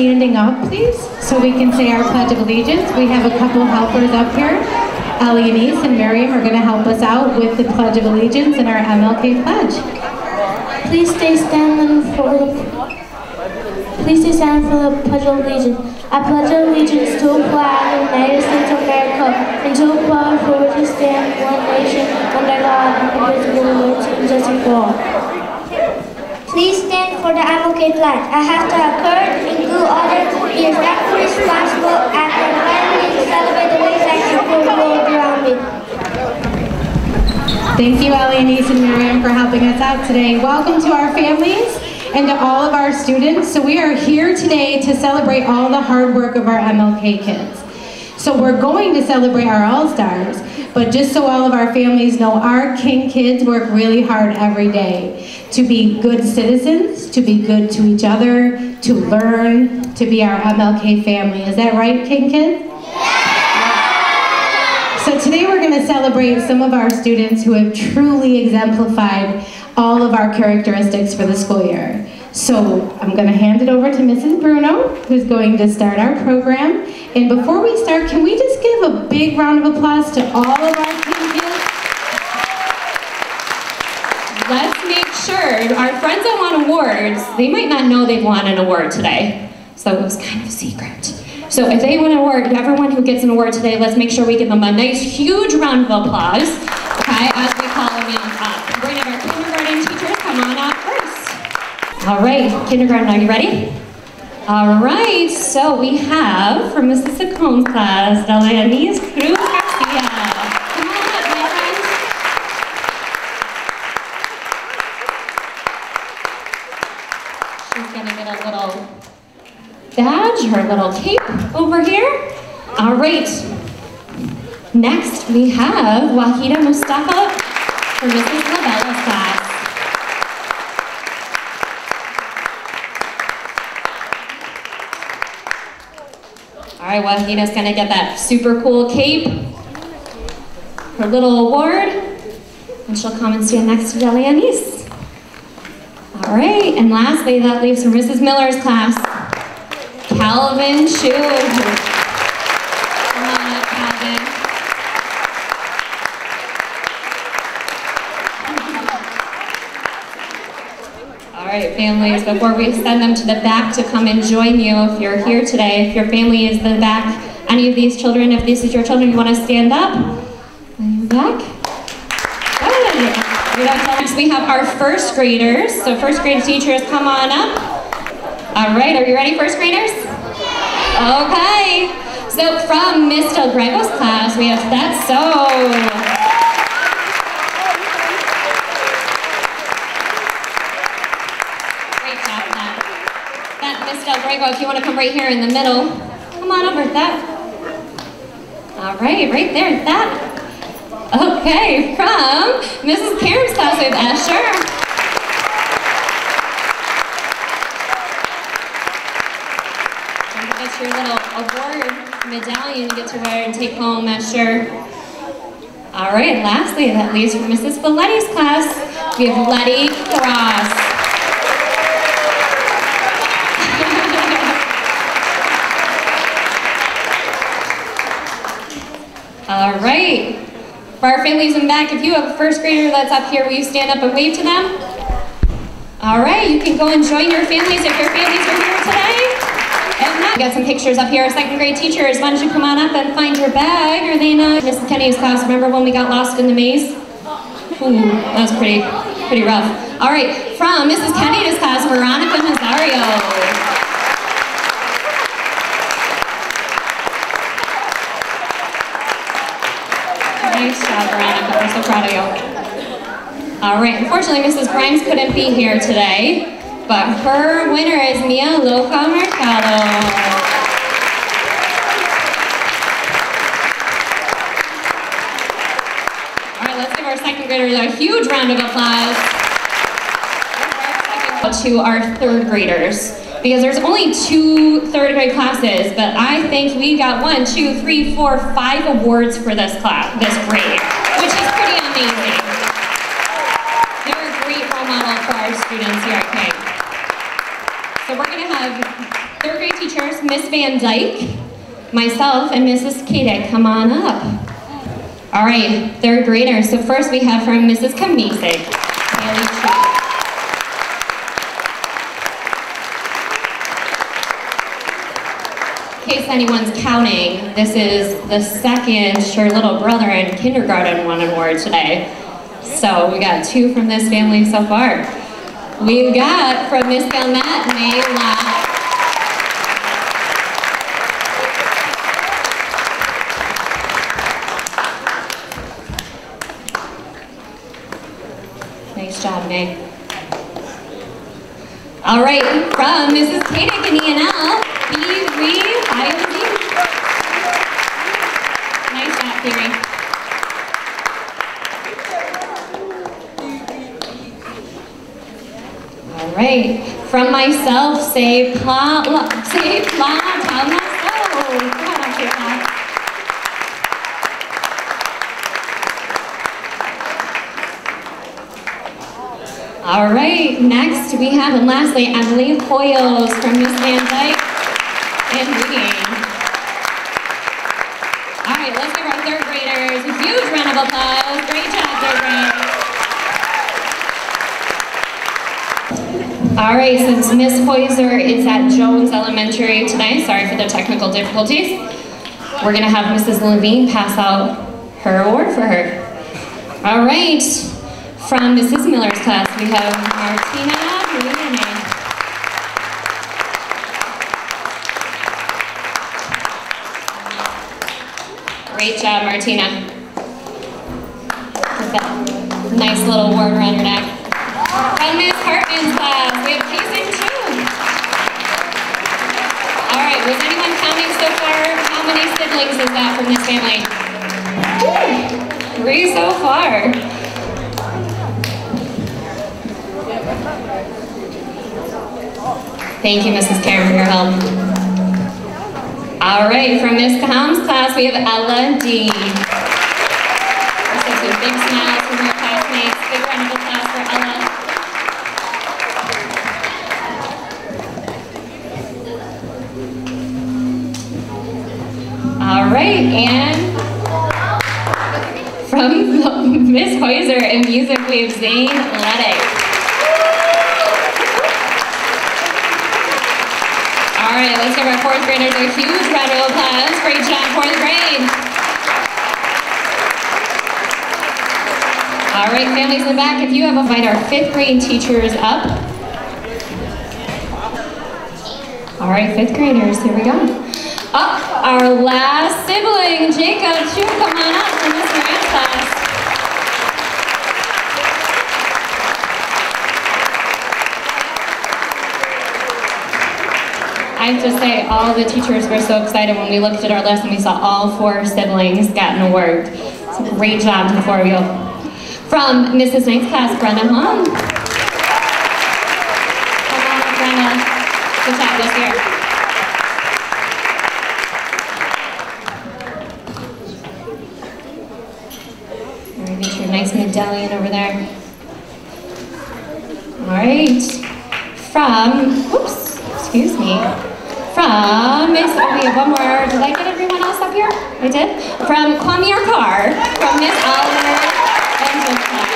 standing up, please, so we can say our Pledge of Allegiance. We have a couple helpers up here. Ellie and Miriam are going to help us out with the Pledge of Allegiance and our MLK pledge. Please stay standing for the Pledge of Allegiance. I pledge allegiance to a flag of the United States of America and to a flag for which it stands one nation under God, indivisible, with liberty and justice for all. Please stand for the MLK flag. I have to have courage and good order, be respectful, responsible, and environmentally celebrate the ways I can feel the world around me. Thank you, Ellie, and Miriam, for helping us out today. Welcome to our families and to all of our students. So we are here today to celebrate all the hard work of our MLK kids. So we're going to celebrate our All-Stars, but just so all of our families know, our King kids work really hard every day to be good citizens, to be good to each other, to learn, to be our MLK family. Is that right, King kids? So today we're going to celebrate some of our students who have truly exemplified all of our characteristics for the school year. So I'm going to hand it over to Mrs. Bruno, who's going to start our program. And before we start, can we just give a big round of applause to all of our King kids? Let's make sure our friends that won awards, they might not know they've won an award today. So it was kind of a secret. So if they win an award, everyone who gets an award today, let's make sure we give them a nice, huge round of applause, okay, as we call them in. We're going to have our kindergarten teachers come on up first. All right, kindergarten, are you ready? All right, so we have, from Mrs. Sacone's class, Delanis Cruz Garcia. Come on up, my friends. She's gonna get a little badge, her little cape over here. All right. Next, we have Wahida Mustafa from Mrs. Labella's class. All right, Wahida's gonna get that super cool cape, her little award, and she'll come and stand next to Delia Anise. All right, and lastly, that leaves for Mrs. Miller's class, Calvin Chu. Come on up, Calvin. All right, families, before we send them to the back to come and join you, if you're here today, if your family is in the back, any of these children, if this is your children, you want to stand up? In the back? Good. Next, we have our first graders. So first grade teachers, come on up. All right, are you ready, first graders? Okay. So from Miss Del Grego's class, we have That's So. If you want to come right here in the middle, come on over, that. All right, right there, that. Okay, from Mrs. Karen's class, we have Asher. That's your little award medallion you get to wear and take home, Asher. All right, and lastly, that leaves for Mrs. Valetti's class, we have Letty Cross. All right. For our families in back, if you have a first grader that's up here, will you stand up and wave to them? All right, you can go and join your families if your families are here today. And now, we got some pictures up here. Second grade teachers, why don't you come on up and find your bag? Are they not? Mrs. Kennedy's class, remember when we got lost in the maze? Ooh, that was pretty rough. All right, from Mrs. Kennedy's class, Veronica Nazario. Nice job, Veronica. I'm so proud of you. All right, unfortunately, Mrs. Grimes couldn't be here today, but her winner is Mia Loca Mercado. All right, let's give our second graders a huge round of applause. To our third graders, because there's only 2 third grade classes, but I think we got 1, 2, 3, 4, 5 awards for this class, this grade, which is pretty amazing. They're a great role model for our students here at King. So we're going to have third grade teachers, Miss Van Dyke, myself, and Mrs. Kadek. Come on up. All right, third graders. So first we have from Mrs. Kamisik. In case anyone's counting, this is the second her little brother in kindergarten won an award today. So we got 2 from this family so far. We've got from Miss Belmet, Mayla. Nice job, May. All right, from Mrs. Kadek and E&L, Pee-wee, nice job, Pee-wee. All right, from myself, say pla, tell myself. All right, next we have, and lastly, Emily Hoyles from Miss Van Dyke and reading. All right, let's give our third graders a huge round of applause. Great job, third grade. All right, since Miss Hoyser is at Jones Elementary today, sorry for the technical difficulties, we're gonna have Mrs. Levine pass out her award for her. All right. From Mrs. Miller's class, we have Martina Brunet. Great job, Martina. With that nice little award around your neck. From Miss Hartman's class, we have Jason too. All right, was anyone counting so far? How many siblings is that from this family? 3 so far. Thank you, Mrs. Karen, for your help. All right, from Miss Caham's class, we have Ella D. Some big smiles from her classmates. Big round of applause for Ella. All right, and from Miss Hoyser in music, we have Zane Leddick. All right, let's give our 4th graders a huge round of applause. Great job, 4th grade. All right, families in the back, if you have invite our 5th grade teachers up. All right, 5th graders, here we go. Up, our last sibling, Jacob, Chu, come on up from Miss Moran's class. I have to say, all the teachers were so excited when we looked at our list and we saw all 4 siblings got an award. So great job to the 4 of you. From Mrs. Knight's class, Brenda Hung. Come on up, Brenda. Good job this year. All right, get your nice medallion over there. All right. From, oops, excuse me. From Miss, oh we have one more, did I get everyone else up here? I did? From Kwame Your Car, from Miss Oliver and Miss class.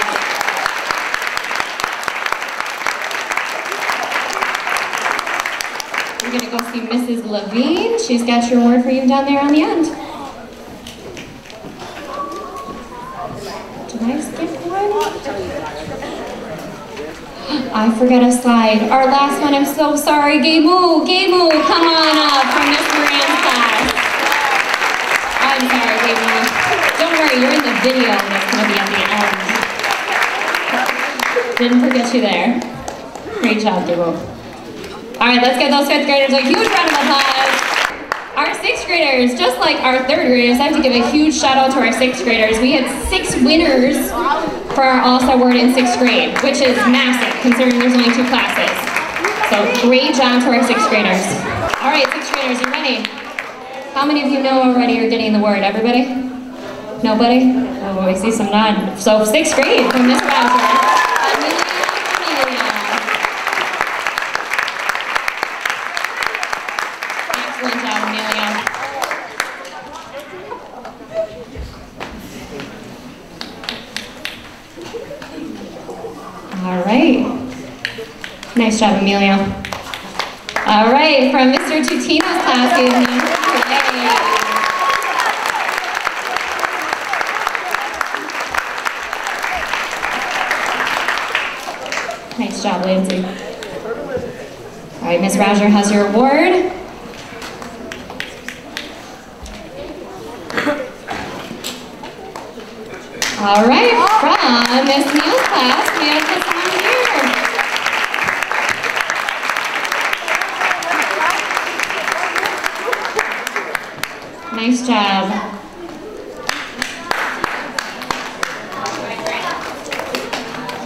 We're gonna go see Mrs. Levine. She's got your award for you down there on the end. Did I skip one? I forgot a slide. Our last one, I'm so sorry. Gamu, come on up from Miss Moran's class. I'm sorry, Gamu. Don't worry, you're in the video that's going to be at the end. Didn't forget you there. Great job, Gamu. All right, let's give those 5th graders a huge round of applause. Our 6th graders, just like our 3rd graders, I have to give a huge shout out to our 6th graders. We had 6 winners for our All-Star Award in 6th grade, which is massive considering there's only 2 classes. So great job to our 6th graders. All right, 6th graders, you ready? How many of you know already you're getting the award? Everybody? Nobody? Oh, I see some nod. So 6th grade from Miss Bowser. Nice job, Emilio. All right, from Mr. Tutino's class, we have Nancy. Nice job, Lindsay. All right, Miss Rajer has your award. All right, from Miss Neal's class, we have this one here. Nice job.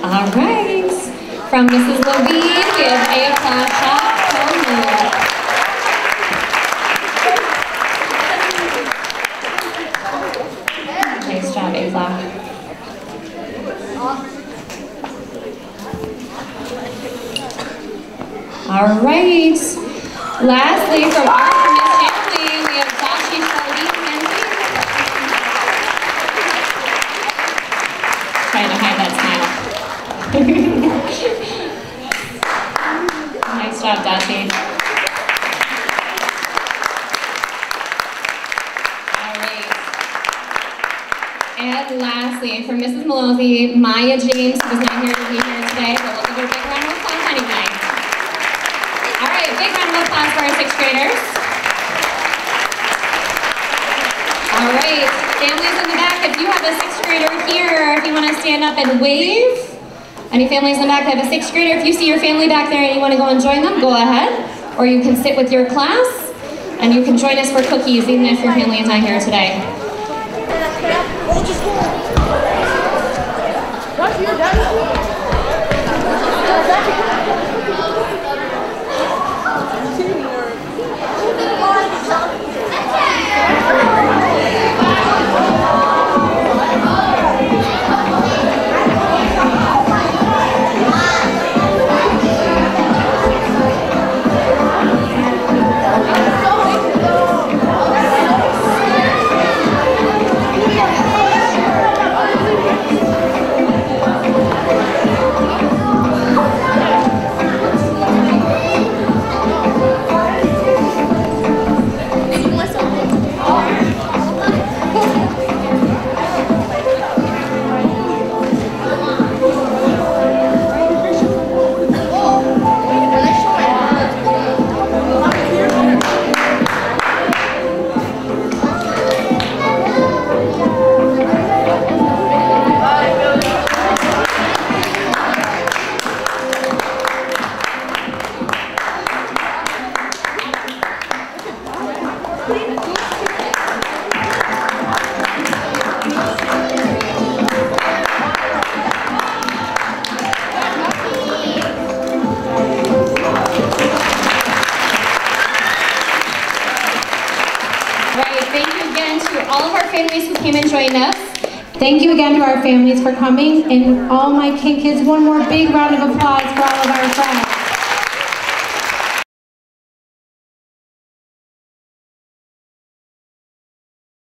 All right, from Mrs. Levine, we have A class shot. Nice job, A-Fla. All right. Lastly, from our Miss Family, we have Sashi Charlene Nancy. Trying to hide that smile. Nice job, Dashi. And lastly, from Mrs. Malothy, Maya James, who was not here to be here today, but we'll give her a big round of applause anyway. All right, big round of applause for our 6th graders. All right, families in the back, if you have a 6th grader here, if you want to stand up and wave. Any families in the back that have a 6th grader, if you see your family back there and you want to go and join them, go ahead. Or you can sit with your class, and you can join us for cookies, even if your family is not here today. Thank you again to our families for coming, and all my kids, one more big round of applause for all of our friends.